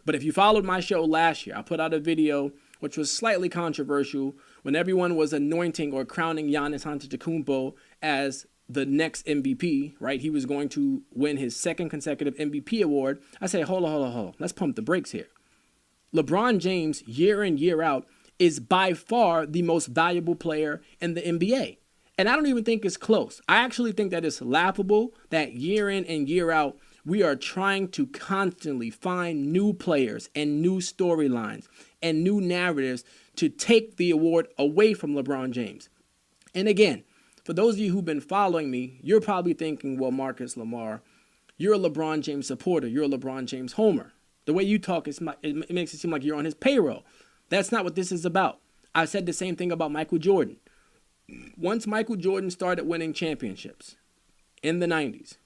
But if you followed my show last year, I put out a video which was slightly controversial when everyone was anointing or crowning Giannis Antetokounmpo as the next MVP, right? He was going to win his second consecutive MVP award. I say, hold on. Let's pump the brakes here. LeBron James, year in, year out, is by far the most valuable player in the NBA. And I don't even think it's close. I actually think that it's laughable that year in and year out, we are trying to constantly find new players and new storylines and new narratives to take the award away from LeBron James. And again, for those of you who've been following me, you're probably thinking, well, Marcus Lamar, you're a LeBron James supporter. You're a LeBron James homer. The way you talk, it makes it seem like you're on his payroll. That's not what this is about. I said the same thing about Michael Jordan. Once Michael Jordan started winning championships in the 90s,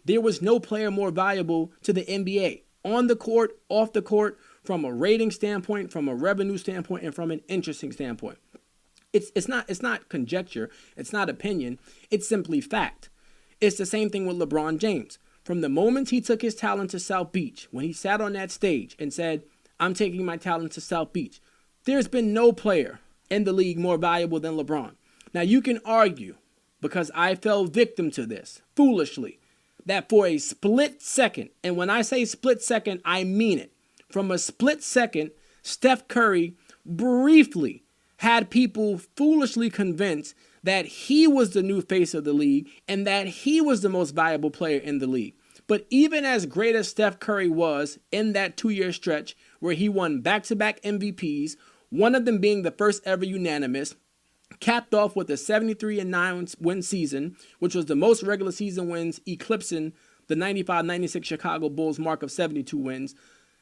there was no player more valuable to the NBA on the court, off the court, from a rating standpoint, from a revenue standpoint, and from an interesting standpoint. It's not conjecture. It's not opinion. It's simply fact. It's the same thing with LeBron James. From the moment he took his talent to South Beach, when he sat on that stage and said, I'm taking my talent to South Beach, there's been no player in the league more valuable than LeBron. Now, you can argue, because I fell victim to this, foolishly, that for a split second, and when I say split second, I mean it. From a split second, Steph Curry briefly had people foolishly convinced that he was the new face of the league and that he was the most valuable player in the league. But even as great as Steph Curry was in that 2-year stretch where he won back-to-back MVPs, one of them being the first ever unanimous, capped off with a 73-9 win season, which was the most regular season wins, eclipsing the 95-96 Chicago Bulls mark of 72 wins,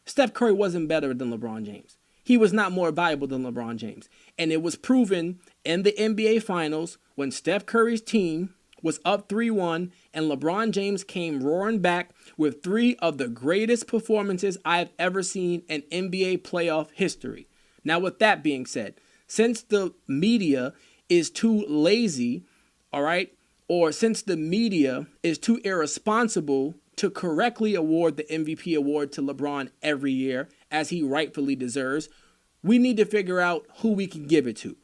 Steph Curry wasn't better than LeBron James. He was not more valuable than LeBron James. And it was proven in the NBA Finals when Steph Curry's team was up 3-1 and LeBron James came roaring back with 3 of the greatest performances I've ever seen in NBA playoff history. Now, with that being said, since the media is too lazy, all right, or since the media is too irresponsible to correctly award the MVP award to LeBron every year, as he rightfully deserves, we need to figure out who we can give it to.